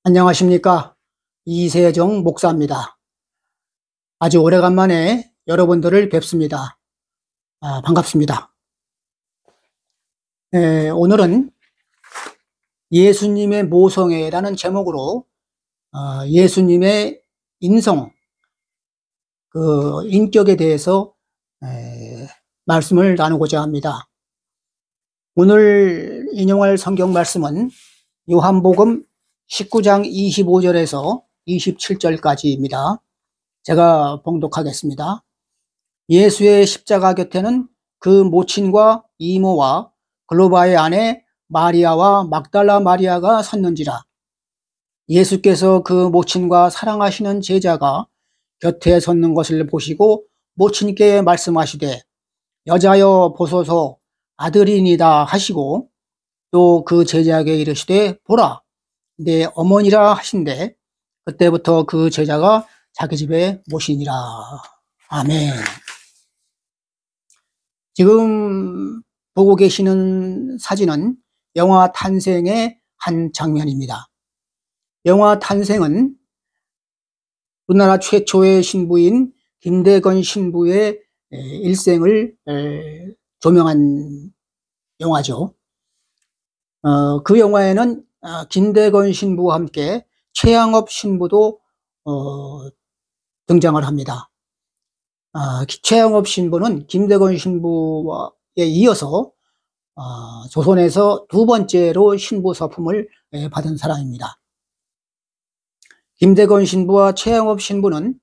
안녕하십니까. 이세정 목사입니다. 아주 오래간만에 여러분들을 뵙습니다. 반갑습니다. 오늘은 예수님의 모성애라는 제목으로 예수님의 인성, 그 인격에 대해서 말씀을 나누고자 합니다. 오늘 인용할 성경 말씀은 요한복음 19장 25절에서 27절까지입니다. 제가 봉독하겠습니다. 예수의 십자가 곁에는 그 모친과 이모와 글로바의 아내 마리아와 막달라 마리아가 섰는지라. 예수께서 그 모친과 사랑하시는 제자가 곁에 섰는 것을 보시고 모친께 말씀하시되 여자여 보소서 아들이니다 하시고 또 그 제자에게 이르시되 보라 내 어머니라 하신대 그때부터 그 제자가 자기 집에 모시니라. 아멘. 지금 보고 계시는 사진은 영화 탄생의 한 장면입니다. 영화 탄생은 우리나라 최초의 신부인 김대건 신부의 일생을 조명한 영화죠. 그 영화에는 김대건 신부와 함께 최양업 신부도 등장을 합니다. 최양업 신부는 김대건 신부에 이어서 조선에서 두 번째로 신부 서품을 받은 사람입니다. 김대건 신부와 최양업 신부는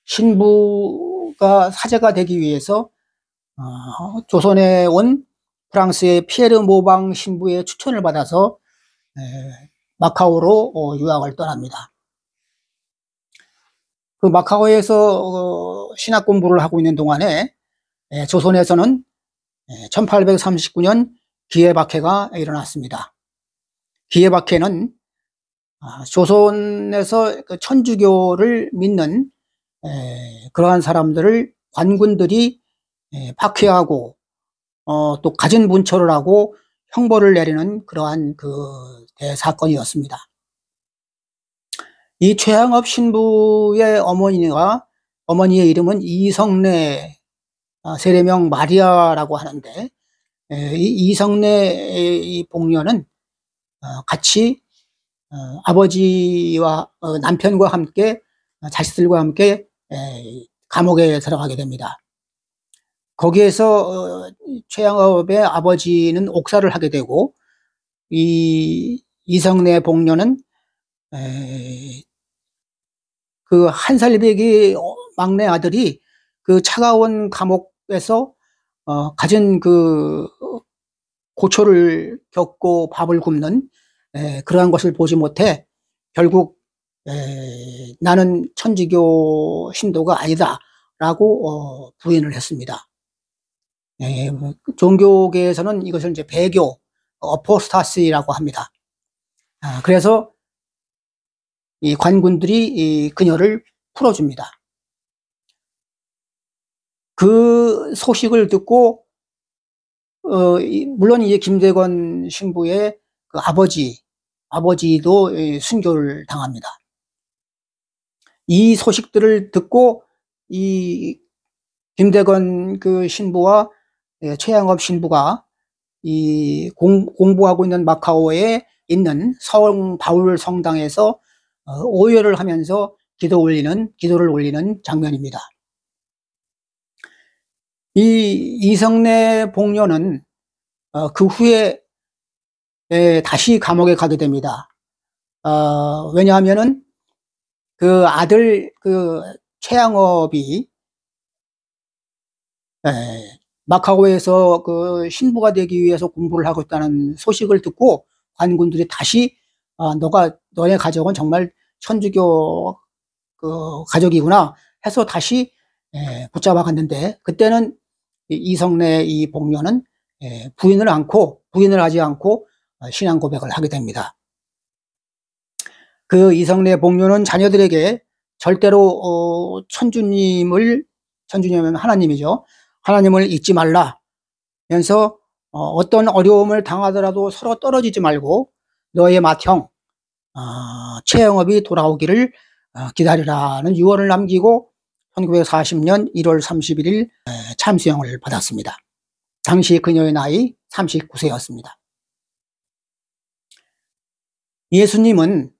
신부가 사제가 되기 위해서 조선에 온 프랑스의 피에르 모방 신부의 추천을 받아서 마카오로 유학을 떠납니다. 그 마카오에서 신학 공부를 하고 있는 동안에 조선에서는 1839년 기해박해가 일어났습니다. 기해박해는 조선에서 그 천주교를 믿는 그러한 사람들을 관군들이 박해하고 또 가진 문초를 하고 형벌을 내리는 그러한 그 대사건이었습니다. 이 최양업 신부의 어머니의 이름은 이성래, 세례명 마리아라고 하는데, 이 이성래 이 복녀는 같이 아버지와 남편과 함께 자식들과 함께 감옥에 들어가게 됩니다. 거기에서 최양업의 아버지는 옥사를 하게 되고 이 이성래 복녀는 그 한 살배기 막내 아들이 그 차가운 감옥에서 가진 그 고초를 겪고 밥을 굶는 그러한 것을 보지 못해 결국 나는 천주교 신도가 아니다라고 부인을 했습니다. 종교계에서는 이것을 이제 배교, 어포스타시라고 합니다. 그래서 이 관군들이 이 그녀를 풀어줍니다. 그 소식을 듣고 물론 이제 김대건 신부의 그 아버지도 순교를 당합니다. 이 소식들을 듣고 이 김대건 그 신부와 최양업 신부가 이 공부하고 있는 마카오에 있는 성 바울 성당에서 오열을 하면서 기도를 올리는 장면입니다. 이 이성래 복녀는 그 후에 다시 감옥에 가게 됩니다. 왜냐하면은 그 아들 그 최양업이 마카오에서 그 신부가 되기 위해서 공부를 하고 있다는 소식을 듣고 관군들이 다시 너네 가족은 정말 천주교 그 가족이구나 해서 다시 붙잡아 갔는데 그때는 이성래 이 복녀는 부인을 하지 않고 신앙 고백을 하게 됩니다. 그 이성래 복녀는 자녀들에게 절대로 천주님은 하나님이죠. 하나님을 잊지 말라면서 어떤 어려움을 당하더라도 서로 떨어지지 말고 너의 맏형 최영업이 돌아오기를 기다리라는 유언을 남기고 1940년 1월 31일 참수형을 받았습니다. 당시 그녀의 나이 39세였습니다. 예수님은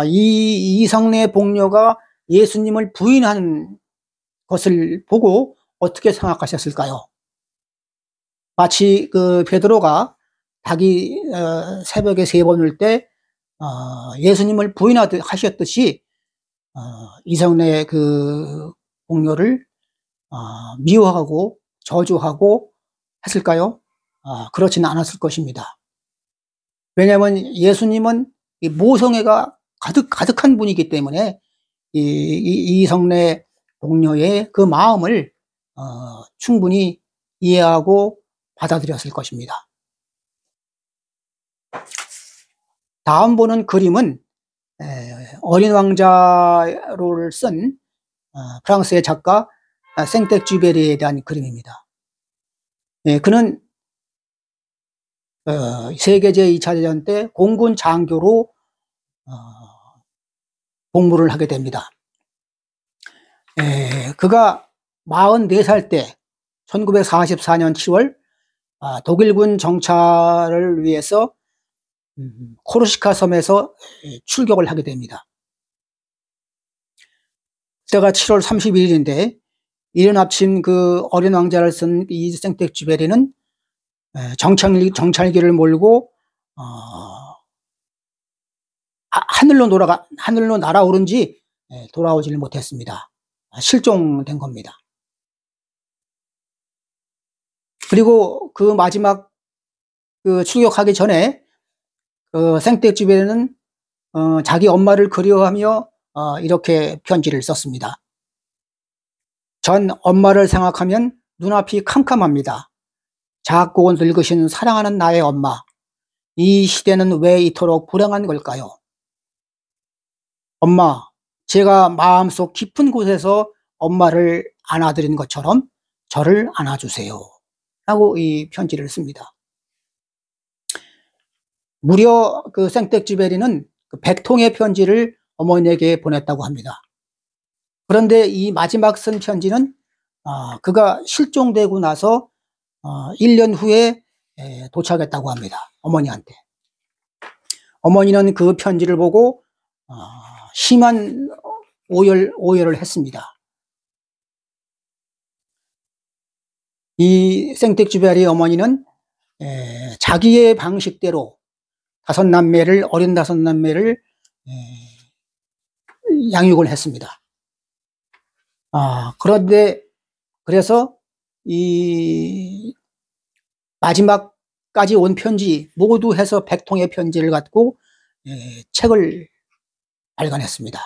이성내 복녀가 예수님을 부인한 것을 보고 어떻게 생각하셨을까요? 마치 그 베드로가 닭이 새벽에 3번 울 때 예수님을 부인하셨듯이 이성내 그 복녀를 미워하고 저주하고 했을까요? 그렇지는 않았을 것입니다. 왜냐하면 예수님은 이 모성애가 가득한 분이기 때문에 이성내 복녀의 그 마음을 충분히 이해하고 받아들였을 것입니다. 다음 보는 그림은 어린 왕자를 쓴 프랑스의 작가 생텍쥐베리에 대한 그림입니다. 그는 세계 제2차 대전 때 공군 장교로 복무를 하게 됩니다. 그가 44살 때 1944년 7월 독일군 정찰을 위해서 코르시카 섬에서 출격을 하게 됩니다. 그때가 7월 31일인데 이른 아침 그 어린 왕자를 쓴 이 생텍쥐베리는 정찰기를 몰고 하늘로 날아오른지 돌아오지를 못했습니다. 실종된 겁니다. 그리고 그 마지막 그 출격하기 전에 그 생텍쥐베리는 자기 엄마를 그리워하며 이렇게 편지를 썼습니다. 전 엄마를 생각하면 눈앞이 캄캄합니다. 작고 늙으신 사랑하는 나의 엄마, 이 시대는 왜 이토록 불행한 걸까요? 엄마, 제가 마음속 깊은 곳에서 엄마를 안아드린 것처럼 저를 안아주세요. 라고 이 편지를 씁니다. 무려 그 생텍쥐베리는 100통의 편지를 어머니에게 보냈다고 합니다. 그런데 이 마지막 쓴 편지는 그가 실종되고 나서 1년 후에 도착했다고 합니다. 어머니한테. 어머니는 그 편지를 보고 심한 오열을 했습니다. 이 생텍쥐베리 어머니는 자기의 방식대로 어린 5남매를 양육을 했습니다. 그런데 그래서 이 마지막까지 온 편지 모두 해서 100통의 편지를 갖고 책을 발간했습니다.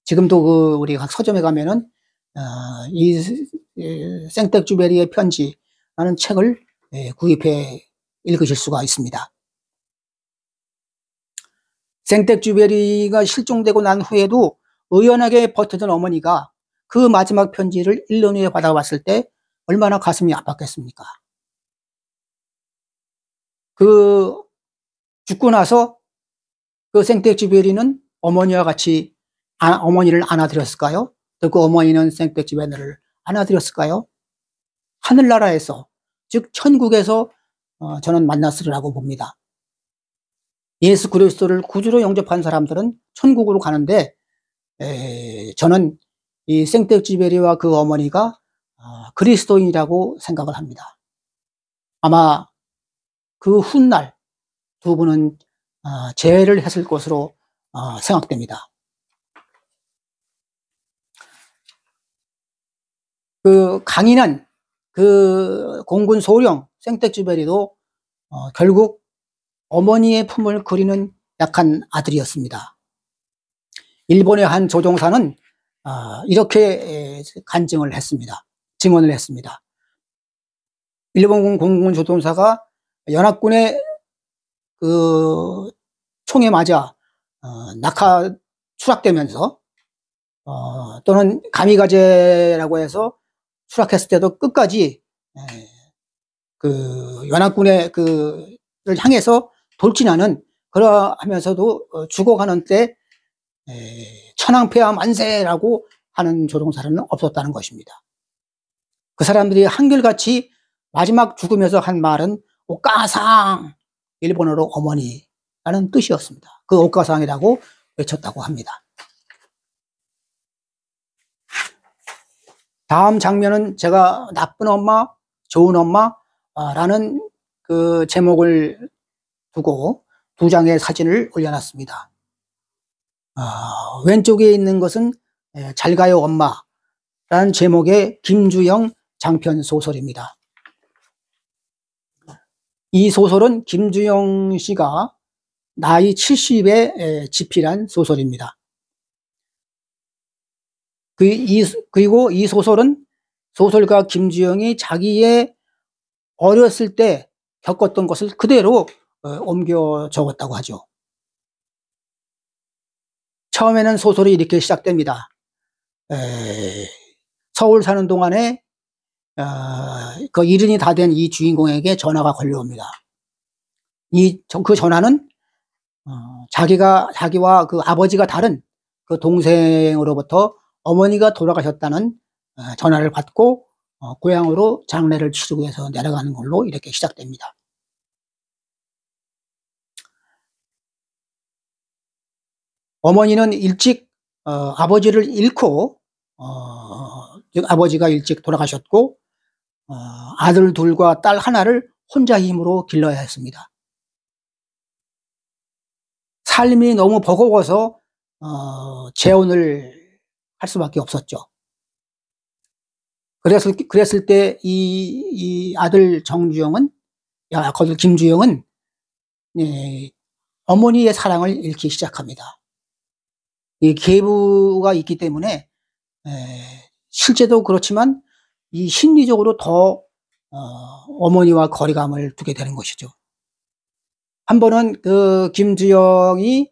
지금도 그 우리 각 서점에 가면은 이 생텍쥐베리의 편지라는 책을 구입해 읽으실 수가 있습니다. 생텍쥐베리가 실종되고 난 후에도 의연하게 버티던 어머니가 그 마지막 편지를 1년 후에 받아봤을 때 얼마나 가슴이 아팠겠습니까? 그 죽고 나서 그 생텍쥐베리는 어머니와 같이 어머니를 안아드렸을까요? 또 그 어머니는 생텍쥐베리를 안아드렸을까요? 하늘나라에서, 즉 천국에서 저는 만났으리라고 봅니다. 예수 그리스도를 구주로 영접한 사람들은 천국으로 가는데 저는 이 생텍쥐베리와 그 어머니가 그리스도인이라고 생각을 합니다. 아마 그 훗날 두 분은 재회를 했을 것으로 생각됩니다. 그 강인한 그 공군 소령 생텍쥐베리도 결국 어머니의 품을 그리는 약한 아들이었습니다. 일본의 한 조종사는 이렇게 증언을 했습니다. 일본 공군 조종사가 연합군의 그 총에 맞아 추락되면서 또는 가미가제라고 해서 추락했을 때도 끝까지 그 연합군의 그를 향해서 돌진하는 그러하면서도 죽어가는 때 천황폐하 만세라고 하는 조종사는 없었다는 것입니다. 그 사람들이 한결같이 마지막 죽으면서 한 말은 오카상, 일본어로 어머니라는 뜻이었습니다. 그 오카상이라고 외쳤다고 합니다. 다음 장면은 제가 나쁜 엄마, 좋은 엄마라는 그 제목을 두고 두 장의 사진을 올려놨습니다. 왼쪽에 있는 것은 잘 가요 엄마라는 제목의 김주영 장편 소설입니다. 이 소설은 김주영 씨가 나이 70에 집필한 소설입니다. 그리고 이 소설은 소설가 김주영이 자기의 어렸을 때 겪었던 것을 그대로 옮겨 적었다고 하죠. 처음에는 소설이 이렇게 시작됩니다. 서울 사는 동안에 그 70이 다 된 이 주인공에게 전화가 걸려옵니다. 그 전화는 자기와 그 아버지가 다른 그 동생으로부터 어머니가 돌아가셨다는 전화를 받고 고향으로 장례를 치르기 위해서 내려가는 걸로 이렇게 시작됩니다. 어머니는 일찍 아버지를 잃고 즉 아버지가 일찍 돌아가셨고 아들 둘과 딸 하나를 혼자 힘으로 길러야 했습니다. 삶이 너무 버거워서 재혼을 할 수밖에 없었죠. 그랬을 때 이 아들 정주영은, 거들 김주영은 어머니의 사랑을 잃기 시작합니다. 이 계부가 있기 때문에 실제도 그렇지만 이 심리적으로 더 어머니와 거리감을 두게 되는 것이죠. 한 번은 그 김주영이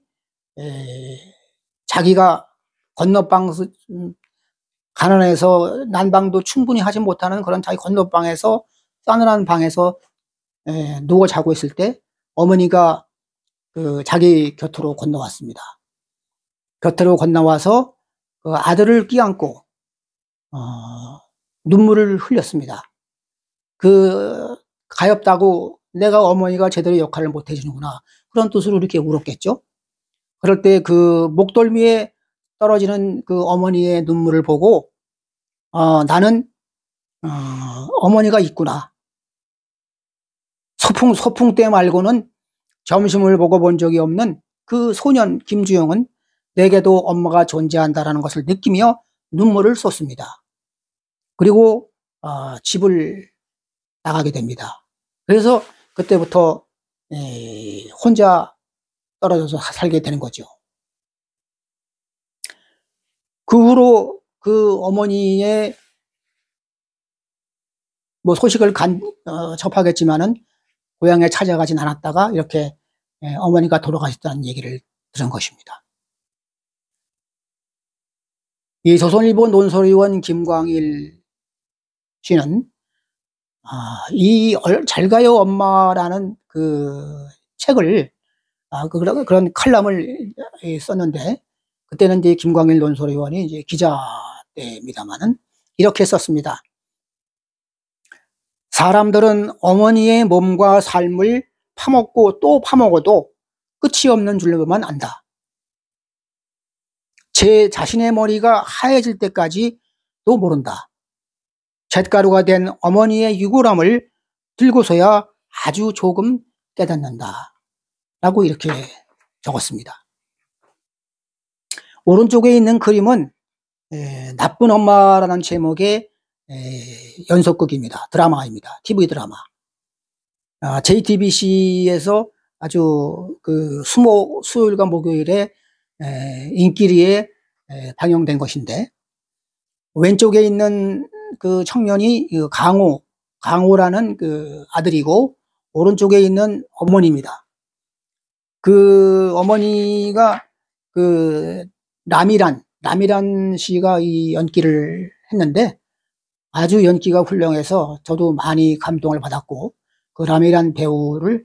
자기가 건너방 가난해서 난방도 충분히 하지 못하는 그런 자기 건너방에서 싸늘한 방에서 누워 자고 있을 때 어머니가 그 자기 곁으로 건너왔습니다. 곁으로 건너와서 그 아들을 끼안고 눈물을 흘렸습니다. 그 가엾다고 내가 어머니가 제대로 역할을 못 해주는구나 그런 뜻으로 이렇게 울었겠죠. 그럴 때 그 목덜미에 떨어지는 그 어머니의 눈물을 보고 나는 어머니가 있구나. 소풍 때 말고는 점심을 먹어본 적이 없는 그 소년 김주영은 내게도 엄마가 존재한다라는 것을 느끼며 눈물을 쏟습니다. 그리고 집을 나가게 됩니다. 그래서 그때부터 혼자 떨어져서 살게 되는 거죠. 그 후로 그 어머니의 뭐 소식을 접하겠지만은 고향에 찾아가진 않았다가 이렇게 어머니가 돌아가셨다는 얘기를 들은 것입니다. 이 조선일보 논설위원 김광일 씨는 이 잘 가요 엄마라는 그 책을 그런 칼럼을 썼는데 그때는 이제 김광일 논설위원이 이제 기자 때입니다만은 이렇게 썼습니다. 사람들은 어머니의 몸과 삶을 파먹고 또 파먹어도 끝이 없는 줄로만 안다. 제 자신의 머리가 하얘질 때까지도 모른다. 잿가루가 된 어머니의 유골함을 들고서야 아주 조금 깨닫는다. 라고 이렇게 적었습니다. 오른쪽에 있는 그림은 나쁜 엄마라는 제목의 연속극입니다. 드라마입니다. TV 드라마. JTBC에서 아주 그 수요일과 목요일에 인기리에 방영된 것인데 왼쪽에 있는 그 청년이 강호라는 그 아들이고 오른쪽에 있는 어머니입니다. 그 어머니가 그 남이란 씨가 이 연기를 했는데 아주 연기가 훌륭해서 저도 많이 감동을 받았고 그 남이란 배우를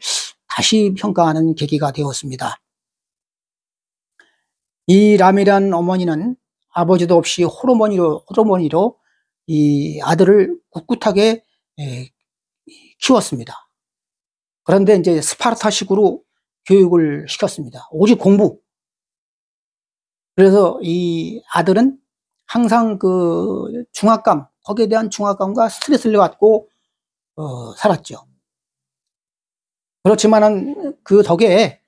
다시 평가하는 계기가 되었습니다. 이 람이라는 어머니는 아버지도 없이 호르몬이로 이 아들을 꿋꿋하게 키웠습니다. 그런데 이제 스파르타식으로 교육을 시켰습니다. 오직 공부. 그래서 이 아들은 항상 그 중압감, 거기에 대한 중압감과 스트레스를 받고 살았죠. 그렇지만은 그 덕에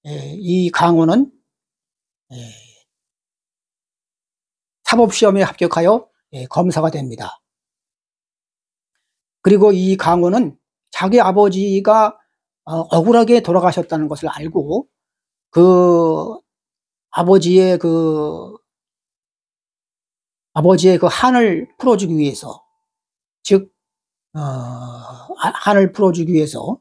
이 강호는 사법시험에 합격하여 검사가 됩니다. 그리고 이 강호는 자기 아버지가 억울하게 돌아가셨다는 것을 알고 그 아버지의 그 한을 풀어주기 위해서, 즉 한을 풀어주기 위해서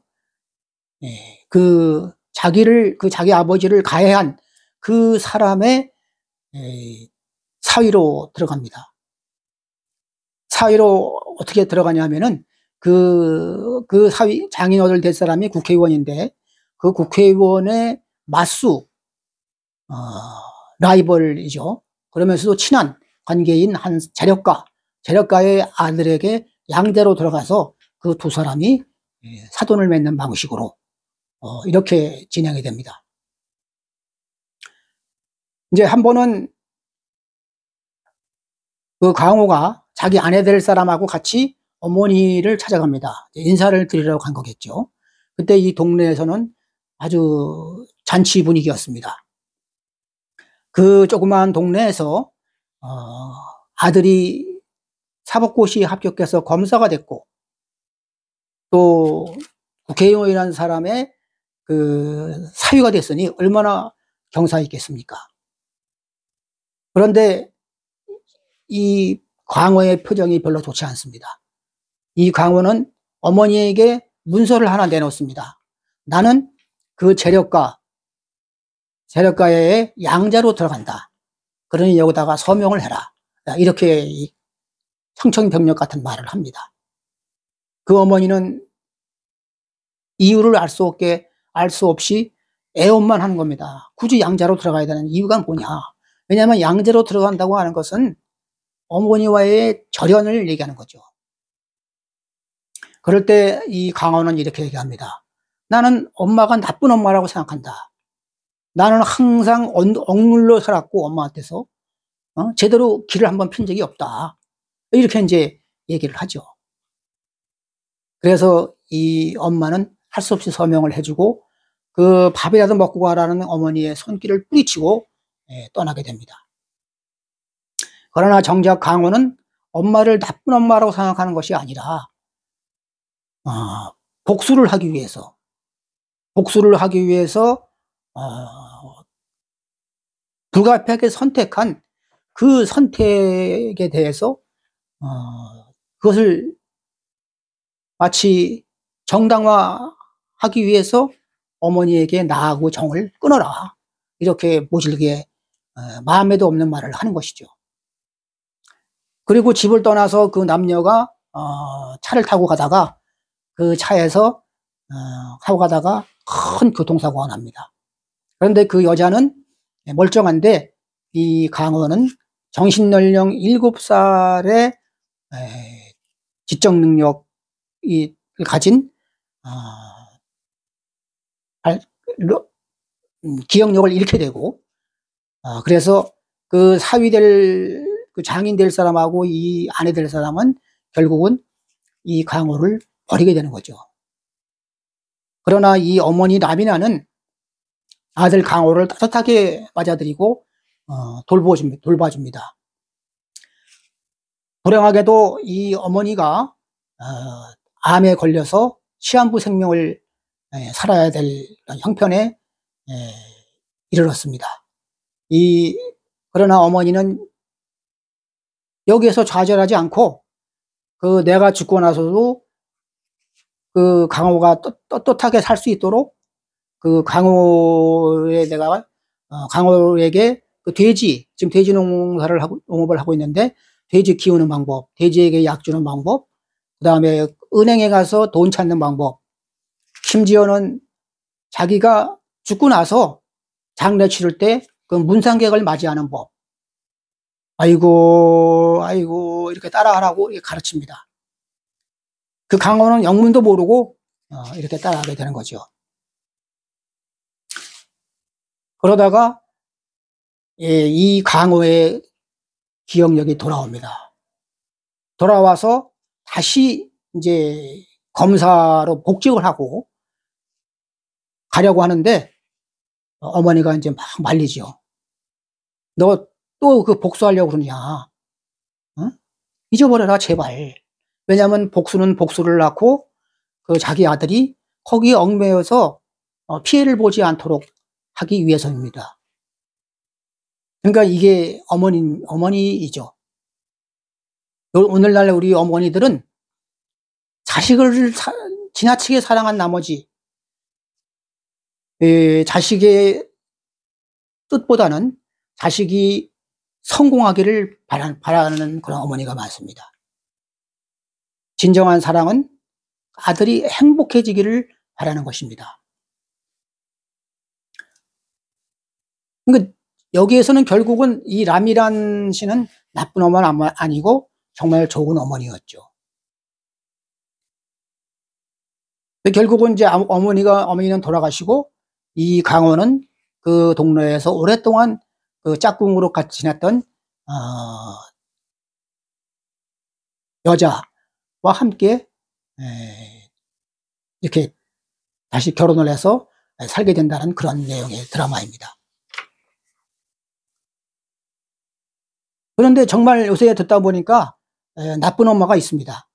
그 자기 아버지를 가해한 그 사람의 사위로 들어갑니다. 사위로 어떻게 들어가냐면은 그 사위 장인어들 될 사람이 국회의원인데 그 국회의원의 맞수 라이벌이죠. 그러면서도 친한 관계인 한 재력가의 아들에게 양자로 들어가서 그 두 사람이 사돈을 맺는 방식으로 이렇게 진행이 됩니다. 이제 한 번은 그 강호가 자기 아내 될 사람하고 같이 어머니를 찾아갑니다. 인사를 드리러 간 거겠죠. 그때 이 동네에서는 아주 잔치 분위기였습니다. 그 조그마한 동네에서 아들이 사법고시에 합격해서 검사가 됐고 또 국회의원이라는 사람의 그 사위가 됐으니 얼마나 경사 있겠습니까? 그런데 이 강호의 표정이 별로 좋지 않습니다. 이 강호는 어머니에게 문서를 하나 내놓습니다. 나는 그 재력가의 양자로 들어간다. 그러니 여기다가 서명을 해라. 이렇게 청천벽력 같은 말을 합니다. 그 어머니는 이유를 알 수 없이 애원만 하는 겁니다. 굳이 양자로 들어가야 되는 이유가 뭐냐. 왜냐하면 양자로 들어간다고 하는 것은 어머니와의 절연을 얘기하는 거죠. 그럴 때 이 강호는 이렇게 얘기합니다. 나는 엄마가 나쁜 엄마라고 생각한다. 나는 항상 억눌러 살았고 엄마한테서 제대로 길을 한번 핀 적이 없다. 이렇게 이제 얘기를 하죠. 그래서 이 엄마는 할 수 없이 서명을 해주고 그 밥이라도 먹고 가라는 어머니의 손길을 뿌리치고 떠나게 됩니다. 그러나 정작 강호는 엄마를 나쁜 엄마라고 생각하는 것이 아니라 복수를 하기 위해서 불가피하게 선택한 그 선택에 대해서 그것을 마치 정당화하기 위해서 어머니에게 나하고 정을 끊어라. 이렇게 모질게 마음에도 없는 말을 하는 것이죠. 그리고 집을 떠나서 그 남녀가 차를 타고 가다가 그 차에서 타고 가다가 큰 교통사고가 납니다. 그런데 그 여자는 멀쩡한데 이 강호는 정신연령 7살의 지적 능력을 가진 기억력을 잃게 되고 그래서 그 사위 그 장인 될 사람하고 이 아내 될 사람은 결국은 이 강호를 버리게 되는 거죠. 그러나 이 어머니 라미나는 아들 강호를 따뜻하게 맞아들이고 돌봐줍니다. 불행하게도 이 어머니가 암에 걸려서 시한부 생명을 살아야 될 형편에 이르렀습니다. 그러나 어머니는 여기에서 좌절하지 않고 그 내가 죽고 나서도 그 강호가 떳떳하게 살 수 있도록 그 강호에게 그 지금 돼지 농업을 하고 있는데 돼지 키우는 방법, 돼지에게 약 주는 방법, 그 다음에 은행에 가서 돈 찾는 방법, 심지어는 자기가 죽고 나서 장례 치를 때 그 문상객을 맞이하는 법. 아이고, 아이고, 이렇게 따라하라고 이렇게 가르칩니다. 그 강호는 영문도 모르고 이렇게 따라하게 되는 거죠. 그러다가 이 강호의 기억력이 돌아옵니다. 돌아와서 다시 이제 검사로 복직을 하고 가려고 하는데 어머니가 이제 막 말리죠. 너 또 그 복수하려고 그러냐? 응? 잊어버려라 제발. 왜냐하면 복수는 복수를 낳고 그 자기 아들이 거기에 얽매여서 피해를 보지 않도록 하기 위해서입니다. 그러니까 이게 어머니이죠. 오늘날 우리 어머니들은 자식을 지나치게 사랑한 나머지 자식의 뜻보다는 자식이 성공하기를 바라는 그런 어머니가 많습니다. 진정한 사랑은 아들이 행복해지기를 바라는 것입니다. 그러니까 여기에서는 결국은 이 람이란 씨는 나쁜 어머니 아니고 정말 좋은 어머니였죠. 결국은 이제 어머니는 돌아가시고 이 강호는 그 동네에서 오랫동안 그 짝꿍으로 같이 지냈던 여자와 함께 이렇게 다시 결혼을 해서 살게 된다는 그런 내용의 드라마입니다. 그런데 정말 요새 듣다 보니까 나쁜 엄마가 있습니다.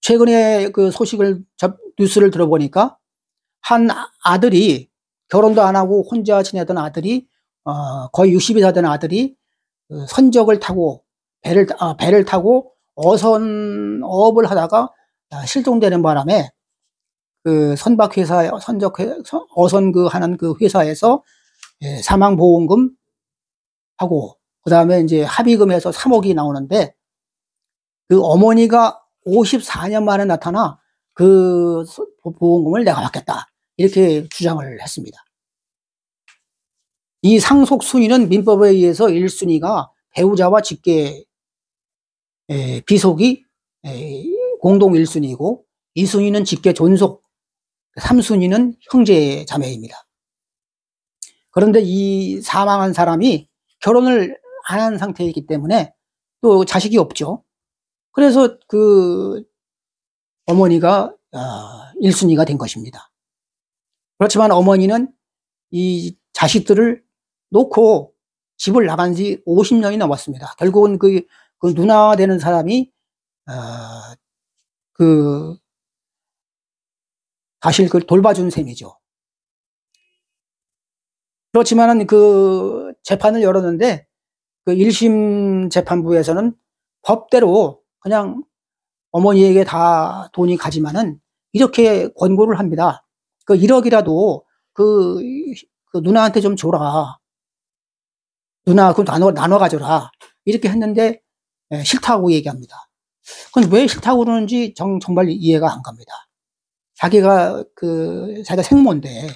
최근에 그 뉴스를 들어보니까 한 아들이 결혼도 안 하고 혼자 지내던 아들이 거의 60이 다 된 아들이 선적을 타고 배를 타고 어업을 하다가 실종되는 바람에 그 어선 하는 그 회사에서 사망보험금 하고 그다음에 이제 합의금에서 3억이 나오는데 그 어머니가 54년 만에 나타나 그 보험금을 내가 받겠다 이렇게 주장을 했습니다. 이 상속 순위는 민법에 의해서 1순위가 배우자와 직계 비속이 공동 1순위고 2순위는 직계 존속, 3순위는 형제 자매입니다. 그런데 이 사망한 사람이 결혼을 안 한 상태이기 때문에 또 자식이 없죠. 그래서 그 어머니가 1순위가 된 것입니다. 그렇지만 어머니는 이 자식들을 놓고 집을 나간 지 50년이 넘었습니다. 결국은 그 누나 되는 사람이 사실 그 돌봐준 셈이죠. 그렇지만은 그 재판을 열었는데 그 1심 재판부에서는 법대로 그냥 어머니에게 다 돈이 가지만은 이렇게 권고를 합니다. 그 1억이라도 그 누나한테 좀 줘라. 누나 그거 나눠 가져라. 이렇게 했는데 싫다고 얘기합니다. 그건 왜 싫다고 그러는지 정말 이해가 안 갑니다. 자기가 생모인데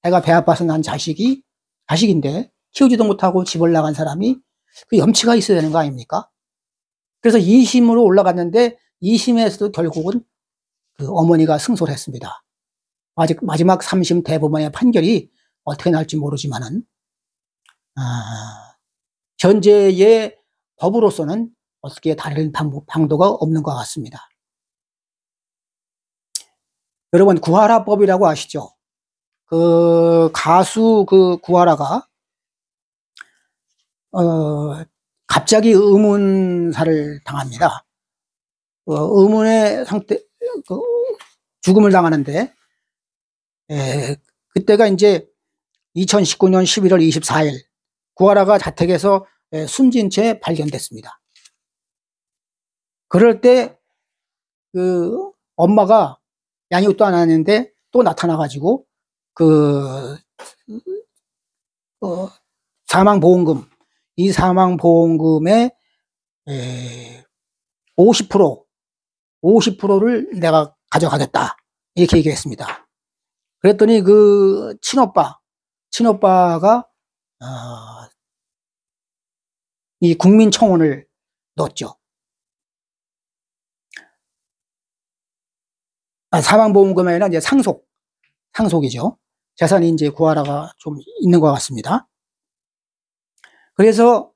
자기가 배 아파서 난 자식인데 키우지도 못하고 집을 나간 사람이 그 염치가 있어야 되는 거 아닙니까? 그래서 2심으로 올라갔는데 2심에서도 결국은 그 어머니가 승소를 했습니다. 마지막 3심 대법원의 판결이 어떻게 날지 모르지만은 현재의 법으로서는 어떻게 다른 방도가 없는 것 같습니다. 여러분 구하라법이라고 아시죠? 그 가수 그 구하라가 갑자기 의문사를 당합니다. 의문의 상태 죽음을 당하는데 그때가 이제 2019년 11월 24일 구하라가 자택에서 숨진 채 발견됐습니다. 그럴 때 그 엄마가 양육도 안 하는데 또 나타나가지고 사망보험금, 이 사망보험금의 50%를 내가 가져가겠다. 이렇게 얘기했습니다. 그랬더니 그 친오빠가 이 국민청원을 넣었죠. 사망보험금이 아니라 이제 상속이죠. 재산이 이제 구하라가 좀 있는 것 같습니다. 그래서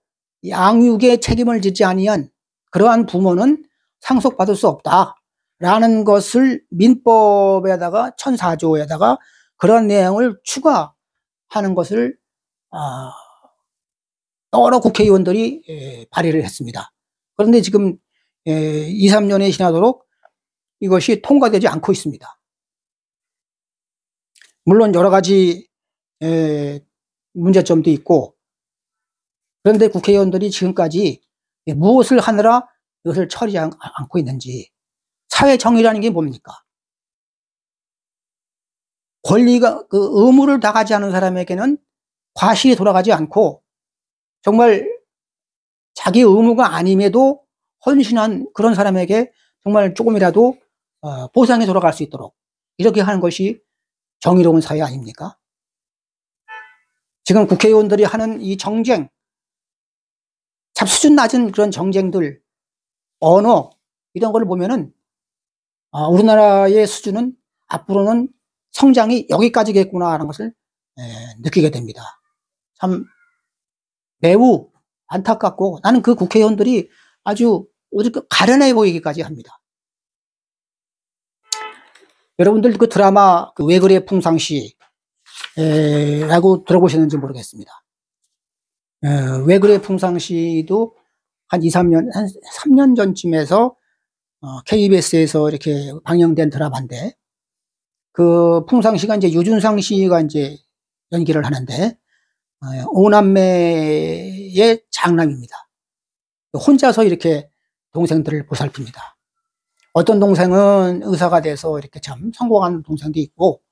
양육의 책임을 지지 아니한 그러한 부모는 상속받을 수 없다라는 것을 민법에다가 1004조에다가 그런 내용을 추가하는 것을 여러 국회의원들이 발의를 했습니다. 그런데 지금 2, 3년이 지나도록 이것이 통과되지 않고 있습니다. 물론 여러 가지 문제점도 있고, 그런데 국회의원들이 지금까지 무엇을 하느라 이것을 처리하지 않고 있는지. 사회 정의라는 게 뭡니까? 권리가, 의무를 다하지 않은 사람에게는 과실이 돌아가지 않고 정말 자기 의무가 아님에도 헌신한 그런 사람에게 정말 조금이라도 보상이 돌아갈 수 있도록 이렇게 하는 것이 정의로운 사회 아닙니까? 지금 국회의원들이 하는 이 정쟁, 참 수준 낮은 그런 정쟁들, 언어 이런 걸 보면은 우리나라의 수준은 앞으로는 성장이 여기까지겠구나 하는 것을 느끼게 됩니다. 참 매우 안타깝고, 나는 그 국회의원들이 아주 가련해 보이기까지 합니다. 여러분들 그 드라마 왜 그래 풍상시 라고 들어보셨는지 모르겠습니다. 왜 그래 풍상시도 한 2, 3년, 한 3년 전쯤에서 KBS에서 이렇게 방영된 드라마인데, 그 풍상시가 이제 유준상 씨가 이제 연기를 하는데, 5남매의 장남입니다. 혼자서 이렇게 동생들을 보살핍니다. 어떤 동생은 의사가 돼서 이렇게 참 성공한 동생도 있고,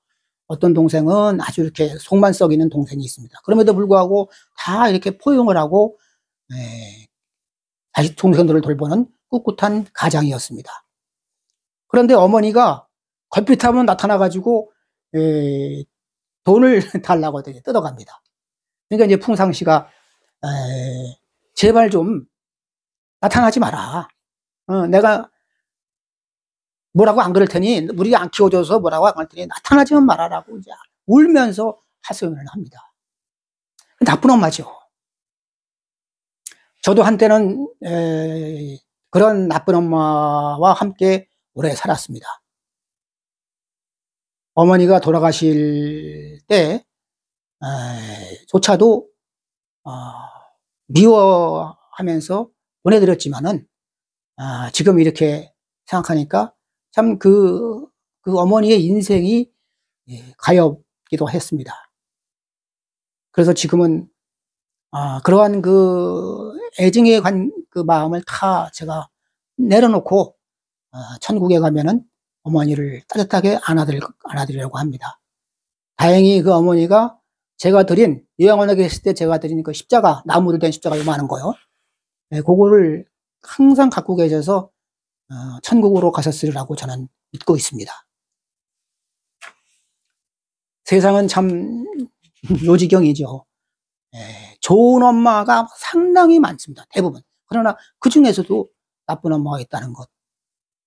어떤 동생은 아주 이렇게 속만 썩이는 동생이 있습니다. 그럼에도 불구하고 다 이렇게 포용을 하고 다시 동생들을 돌보는 꿋꿋한 가장이었습니다. 그런데 어머니가 걸핏하면 나타나가지고 돈을 달라고 뜯어갑니다. 그러니까 이제 풍상씨가 제발 좀 나타나지 마라. 내가 뭐라고 안 그럴 테니, 우리가 안 키워줘서 뭐라고 안 그럴 테니 나타나지만 말아라고 이제 울면서 하소연을 합니다. 나쁜 엄마죠. 저도 한때는 그런 나쁜 엄마와 함께 오래 살았습니다. 어머니가 돌아가실 때 조차도 미워하면서 보내드렸지만은 지금 이렇게 생각하니까 참 그 어머니의 인생이 가엾기도 했습니다. 그래서 지금은 그러한 그 애증의 그 마음을 다 제가 내려놓고 천국에 가면은 어머니를 따뜻하게 안아드리려고 합니다. 다행히 그 어머니가 제가 드린, 요양원에 계실 때 제가 드린 그 십자가, 나무로 된 십자가 요만한 거요. 그거를 항상 갖고 계셔서 천국으로 가셨으리라고 저는 믿고 있습니다. 세상은 참 요지경이죠. 좋은 엄마가 상당히 많습니다. 대부분. 그러나 그 중에서도 나쁜 엄마가 있다는 것.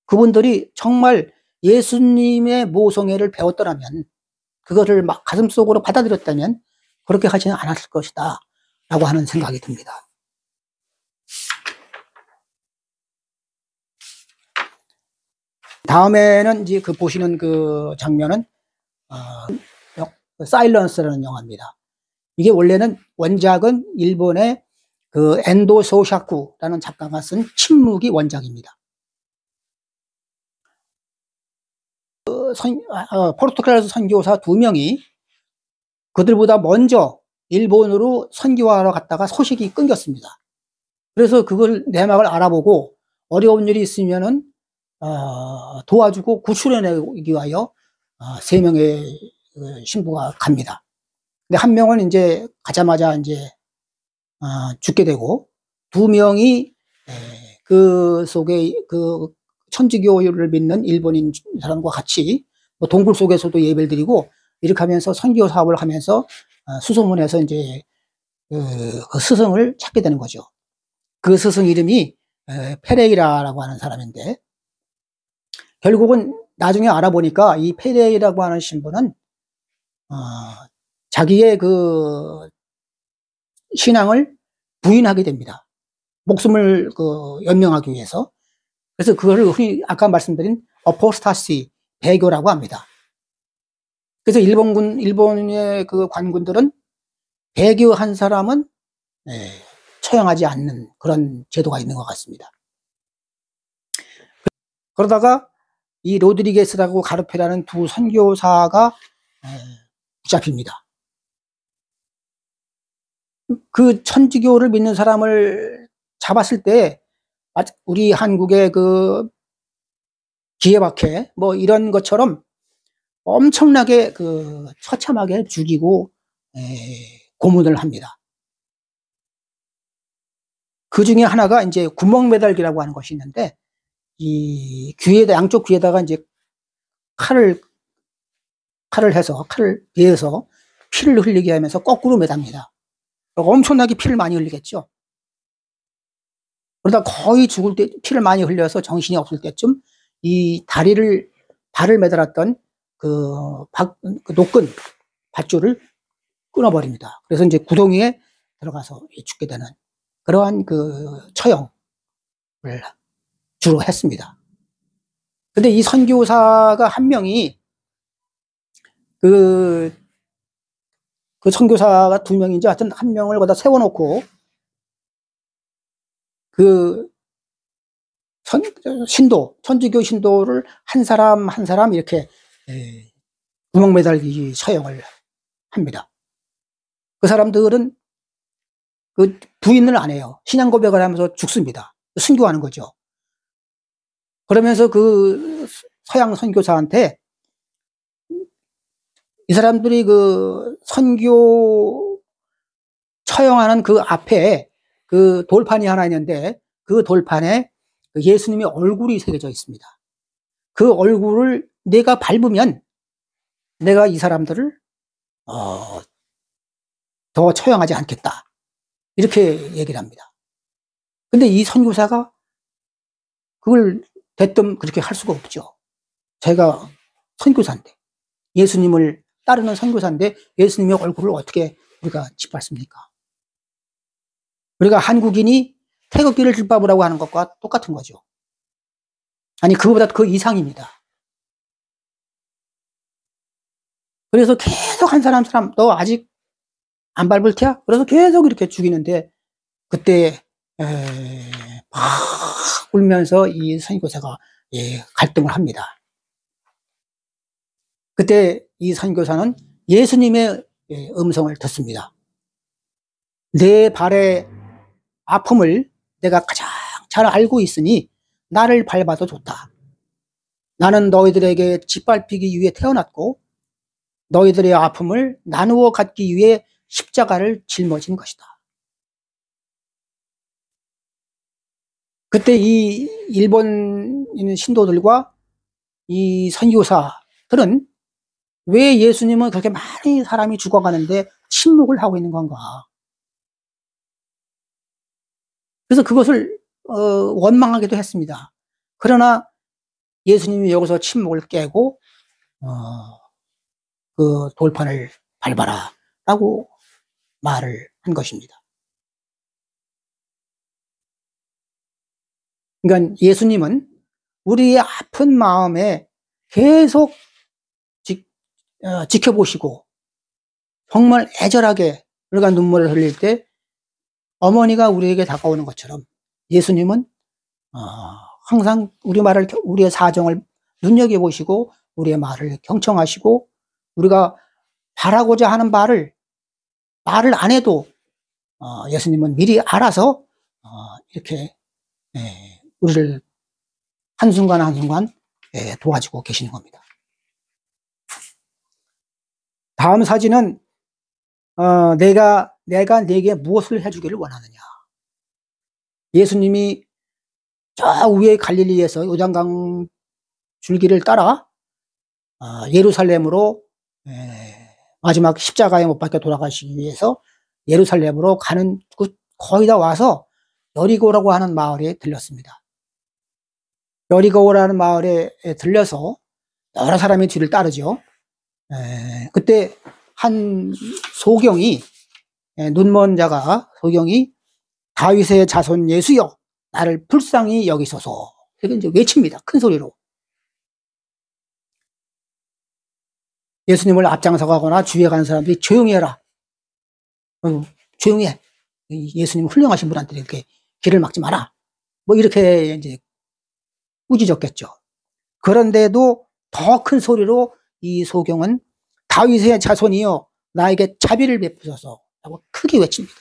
그분들이 정말 예수님의 모성애를 배웠더라면, 그것을 막 가슴속으로 받아들였다면 그렇게 하지는 않았을 것이다 라고 하는 생각이 듭니다. 다음에는 이제 그 보시는 그 장면은 사일런스라는 영화입니다. 이게 원래는 원작은 일본의 그 엔도 소샤쿠라는 작가가 쓴 침묵이 원작입니다. 포르투갈에서 선교사 2명이 그들보다 먼저 일본으로 선교하러 갔다가 소식이 끊겼습니다. 그래서 그걸 내막을 알아보고 어려운 일이 있으면은 도와주고 구출해내기 위하여 3명의 신부가 갑니다. 근데 한 명은 이제 가자마자 이제 죽게 되고, 2명이 그 속에 그 천주교를 믿는 일본인 사람과 같이 뭐 동굴 속에서도 예배를 드리고 이렇게 하면서 선교 사업을 하면서 수소문해서 이제 그 스승을 찾게 되는 거죠. 그 스승 이름이 페레이라라고 하는 사람인데, 결국은 나중에 알아보니까 이 페레이라고 하는 신부는 자기의 그 신앙을 부인하게 됩니다. 목숨을 연명하기 위해서. 그래서 그거를 흔히 아까 말씀드린 어포스타시, 배교라고 합니다. 그래서 일본의 그 관군들은 배교한 사람은 처형하지 않는 그런 제도가 있는 것 같습니다. 그러다가 이 로드리게스라고 가르페라는 두 선교사가 붙잡힙니다. 그 천주교를 믿는 사람을 잡았을 때 우리 한국의 그 기해박해 뭐 이런 것처럼 엄청나게 그 처참하게 죽이고 고문을 합니다. 그 중에 하나가 이제 구멍 매달기라고 하는 것이 있는데, 이 양쪽 귀에다가 이제 칼을 베어서 피를 흘리게 하면서 거꾸로 매답니다. 엄청나게 피를 많이 흘리겠죠. 그러다 거의 죽을 때 피를 많이 흘려서 정신이 없을 때쯤 이 발을 매달았던 그 노끈 밧줄을 끊어버립니다. 그래서 이제 구덩이에 들어가서 죽게 되는 그러한 그 처형을 주로 했습니다. 근데 이 선교사가 한 명이 그 선교사가 두 명인지 하여튼 한 명을 거기다 세워놓고 그 천주교 신도를 한 사람 한 사람 이렇게 구멍 매달기 처형을 합니다. 그 사람들은 그 부인을 안 해요. 신앙 고백을 하면서 죽습니다. 순교하는 거죠. 그러면서 그 서양 선교사한테 이 사람들이 그 선교 처형하는 그 앞에 그 돌판이 하나 있는데, 그 돌판에 예수님의 얼굴이 새겨져 있습니다. 그 얼굴을 내가 밟으면 내가 이 사람들을 더 처형하지 않겠다, 이렇게 얘기를 합니다. 근데 이 선교사가 그걸 대뜸 그렇게 할 수가 없죠. 제가 선교사인데, 예수님을 따르는 선교사인데 예수님의 얼굴을 어떻게 우리가 짓밟습니까? 우리가 한국인이 태극기를 짓밟으라고 하는 것과 똑같은 거죠. 아니, 그거보다 그 이상입니다. 그래서 계속 한 사람 너 아직 안 밟을 테야? 그래서 계속 이렇게 죽이는데, 그때 막 울면서 이 선교사가 갈등을 합니다. 그때 이 선교사는 예수님의 음성을 듣습니다. 내 발의 아픔을 내가 가장 잘 알고 있으니 나를 밟아도 좋다. 나는 너희들에게 짓밟히기 위해 태어났고 너희들의 아픔을 나누어 갖기 위해 십자가를 짊어진 것이다. 그때 이 일본 있는 신도들과 이 선교사들은 왜 예수님은 그렇게 많이 사람이 죽어가는데 침묵을 하고 있는 건가? 그래서 그것을 원망하기도 했습니다. 그러나 예수님이 여기서 침묵을 깨고 그 돌판을 밟아라 라고 말을 한 것입니다. 그러니까 예수님은 우리의 아픈 마음에 계속 지켜보시고 정말 애절하게 우리가 눈물을 흘릴 때 어머니가 우리에게 다가오는 것처럼 예수님은 항상 우리의 사정을 눈여겨보시고 우리의 말을 경청하시고 우리가 바라고자 하는 말을 안 해도 예수님은 미리 알아서 이렇게 우리를 한순간 한순간 도와주고 계시는 겁니다. 다음 사진은 내가 네게 무엇을 해주기를 원하느냐. 예수님이 저 위에 갈릴리에서 요단강 줄기를 따라 예루살렘으로 마지막 십자가에 못 박혀 돌아가시기 위해서 예루살렘으로 가는 거의 다 와서 여리고라고 하는 마을에 들렸습니다. 여리고라는 마을에 들려서 여러 사람이 뒤를 따르죠. 그때 한 소경이, 눈먼 자가 소경이 다윗의 자손 예수여 나를 불쌍히 여기소서 이렇게 이제 외칩니다. 큰 소리로. 예수님을 앞장서 가거나 주위에 가는 사람들이 조용히 해라. 조용히 해. 예수님 훌륭하신 분한테 이렇게 길을 막지 마라. 뭐 이렇게 이제 꾸짖었겠죠. 그런데도 더 큰 소리로 이 소경은 다윗의 자손이여 나에게 자비를 베푸소서 하고 크게 외칩니다.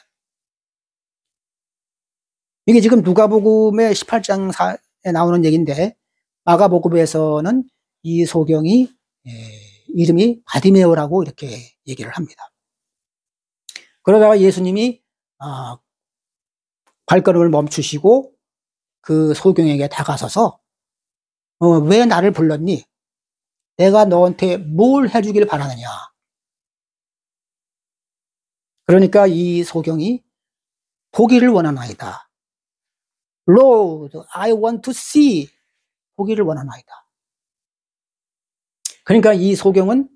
이게 지금 누가복음의 18장에 나오는 얘기인데 마가복음에서는 이 소경이 이름이 바디메오라고 이렇게 얘기를 합니다. 그러다가 예수님이 발걸음을 멈추시고 그 소경에게 다가서서 왜 나를 불렀니? 내가 너한테 뭘 해주길 바라느냐? 그러니까 이 소경이 보기를 원하나이다. Lord, I want to see. 보기를 원하나이다. 그러니까 이 소경은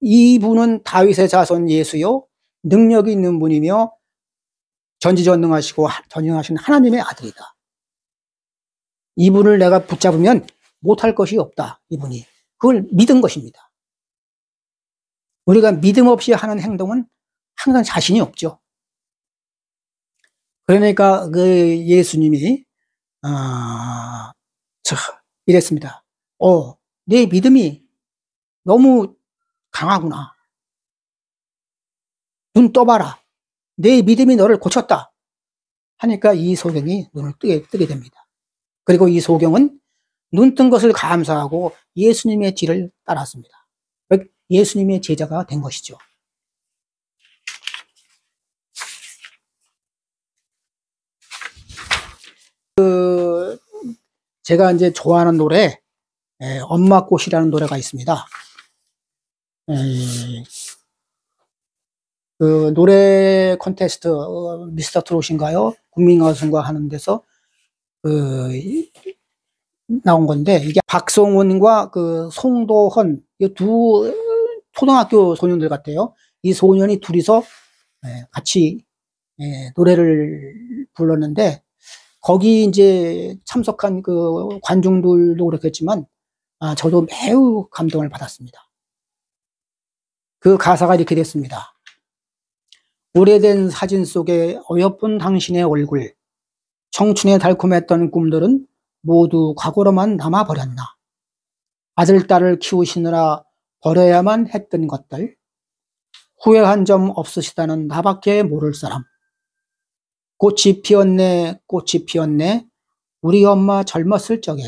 이분은 다윗의 자손 예수요 능력이 있는 분이며 전지전능하시고 전능하신 하나님의 아들이다. 이분을 내가 붙잡으면 못할 것이 없다. 이분이. 그걸 믿은 것입니다. 우리가 믿음 없이 하는 행동은 항상 자신이 없죠. 그러니까 그 예수님이 이랬습니다. 내 믿음이 너무 강하구나. 눈 떠봐라. 내 믿음이 너를 고쳤다. 하니까 이 소경이 눈을 뜨게 됩니다. 그리고 이 소경은 눈 뜬 것을 감사하고 예수님의 뒤를 따랐습니다. 예수님의 제자가 된 것이죠. 제가 이제 좋아하는 노래, 엄마꽃이라는 노래가 있습니다. 그 노래 콘테스트, 미스터 트롯인가요? 국민가수인가 하는 데서 나온 건데, 이게 박성훈과 그 송도헌, 이 두 초등학교 소년들 같아요. 이 소년이 둘이서 같이 노래를 불렀는데, 거기 이제 참석한 그 관중들도 그렇겠지만, 저도 매우 감동을 받았습니다. 그 가사가 이렇게 됐습니다. 오래된 사진 속에 어여쁜 당신의 얼굴, 청춘의 달콤했던 꿈들은 모두 과거로만 남아버렸나. 아들, 딸을 키우시느라 버려야만 했던 것들, 후회한 점 없으시다는 나밖에 모를 사람. 꽃이 피었네, 꽃이 피었네, 우리 엄마 젊었을 적에.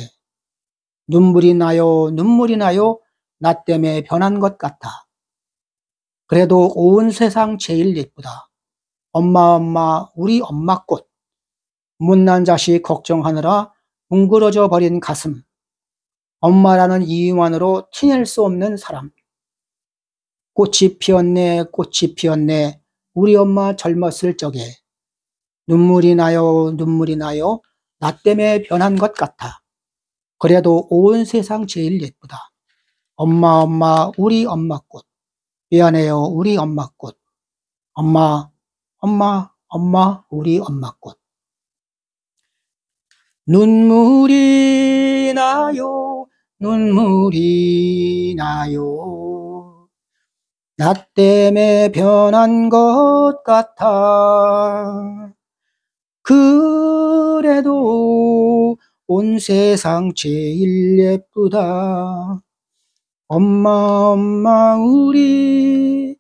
눈물이 나요, 눈물이 나요, 나 때문에 변한 것 같아. 그래도 온 세상 제일 예쁘다. 엄마, 엄마, 우리 엄마 꽃. 못난 자식 걱정하느라 뭉그러져 버린 가슴. 엄마라는 이유만으로 티낼 수 없는 사람. 꽃이 피었네, 꽃이 피었네, 우리 엄마 젊었을 적에. 눈물이 나요, 눈물이 나요, 나 때문에 변한 것 같아. 그래도 온 세상 제일 예쁘다. 엄마, 엄마, 우리 엄마 꽃. 미안해요, 우리 엄마 꽃. 엄마, 엄마, 엄마, 우리 엄마 꽃. 눈물이 나요, 눈물이 나요, 나 때문에 변한 것 같아. 그래도 온 세상 제일 예쁘다. 엄마, 엄마, 우리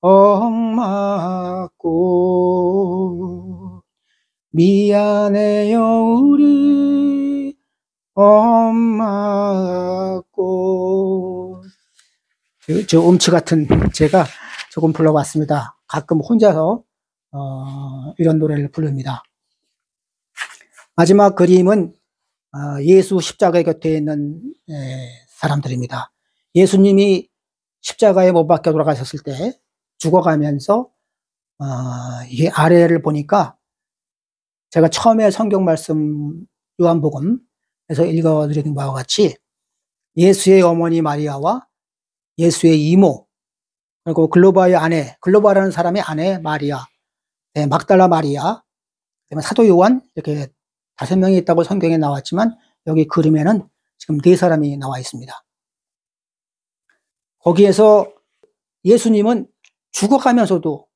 엄마 꽃. 미안해요, 우리 엄마 꽃. 저 음치 같은 제가 조금 불러봤습니다. 가끔 혼자서 이런 노래를 부릅니다. 마지막 그림은 예수 십자가 곁에 있는 사람들입니다. 예수님이 십자가에 못 박혀 돌아가셨을 때 죽어가면서 이게 아래를 보니까 제가 처음에 성경 말씀 요한복음에서 읽어드리는 바와 같이 예수의 어머니 마리아와 예수의 이모, 그리고 글로바의 아내, 글로바라는 사람의 아내 마리아, 네, 막달라 마리아, 사도 요한, 이렇게 5명이 있다고 성경에 나왔지만 여기 그림에는 지금 4사람이 나와 있습니다. 거기에서 예수님은 죽어가면서도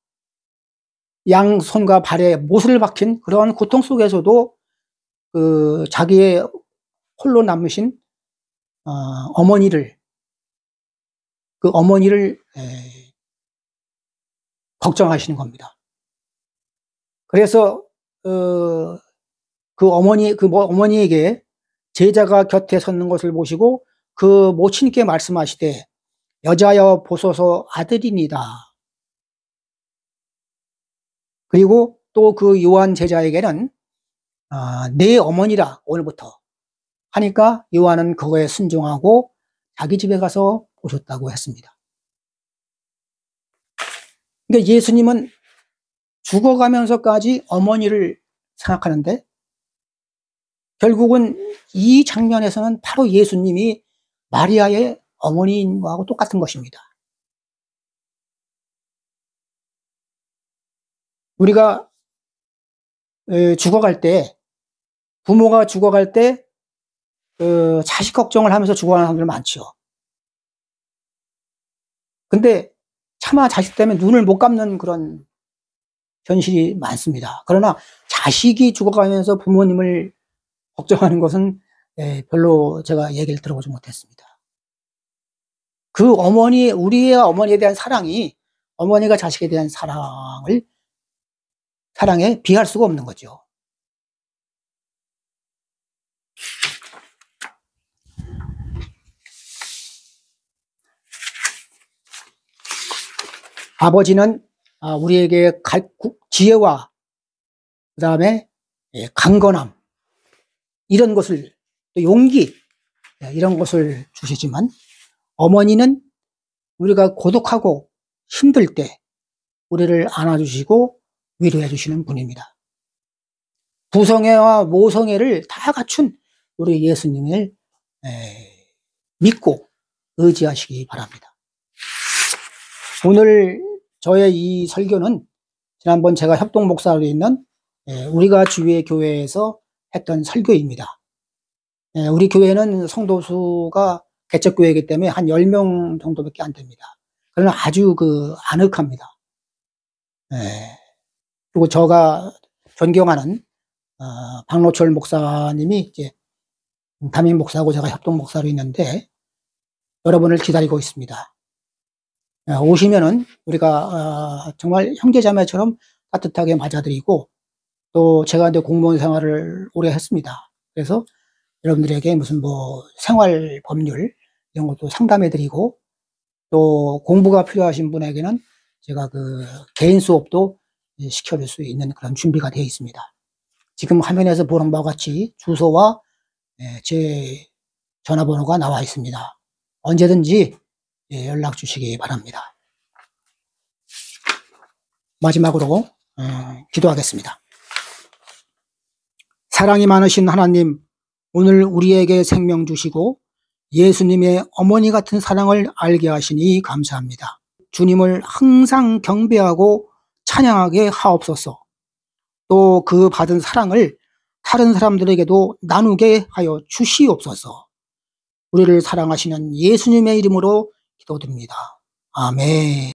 양손과 발에 못을 박힌 그런 고통 속에서도 자기의 홀로 남으신 어머니를 걱정하시는 겁니다. 그래서 어머니에게 제자가 곁에 섰는 것을 보시고 그 모친께 말씀하시되 여자여 보소서 아들이니다. 그리고 또 그 요한 제자에게는 내 어머니라 오늘부터 하니까 요한은 그거에 순종하고 자기 집에 가서 보셨다고 했습니다. 그러니까 예수님은 죽어가면서까지 어머니를 생각하는데 결국은 이 장면에서는 바로 예수님이 마리아의 어머니인 거하고 똑같은 것입니다. 우리가 죽어갈 때, 부모가 죽어갈 때 자식 걱정을 하면서 죽어가는 사람들 많죠. 근데 차마 자식 때문에 눈을 못 감는 그런 현실이 많습니다. 그러나 자식이 죽어가면서 부모님을 걱정하는 것은 별로 제가 얘기를 들어보지 못했습니다. 그 우리의 어머니에 대한 사랑이 어머니가 자식에 대한 사랑에 비할 수가 없는 거죠. 아버지는 우리에게 지혜와 그 다음에 강건함, 이런 것을, 또 용기, 이런 것을 주시지만 어머니는 우리가 고독하고 힘들 때 우리를 안아주시고 위로해 주시는 분입니다. 부성애와 모성애를 다 갖춘 우리 예수님을 믿고 의지하시기 바랍니다. 오늘 저의 이 설교는 지난번 제가 협동목사로 있는 우리가 주의 교회에서 했던 설교입니다. 우리 교회는 성도수가 개척교회이기 때문에 한 10명 정도밖에 안 됩니다. 그러나 아주 아늑합니다. 그리고 제가 존경하는 박노철 목사님이 이제 담임 목사고 제가 협동 목사로 있는데 여러분을 기다리고 있습니다. 오시면은 우리가 정말 형제자매처럼 따뜻하게 맞아드리고, 또 제가 이제 공무원 생활을 오래 했습니다. 그래서 여러분들에게 무슨 생활 법률 이런 것도 상담해드리고, 또 공부가 필요하신 분에게는 제가 개인 수업도 시켜줄 수 있는 그런 준비가 되어 있습니다. 지금 화면에서 보는 바와 같이 주소와 제 전화번호가 나와 있습니다. 언제든지 연락 주시기 바랍니다. 마지막으로 기도하겠습니다. 사랑이 많으신 하나님, 오늘 우리에게 생명 주시고 예수님의 어머니 같은 사랑을 알게 하시니 감사합니다. 주님을 항상 경배하고 찬양하게 하옵소서. 또 그 받은 사랑을 다른 사람들에게도 나누게 하여 주시옵소서. 우리를 사랑하시는 예수님의 이름으로 기도드립니다. 아멘.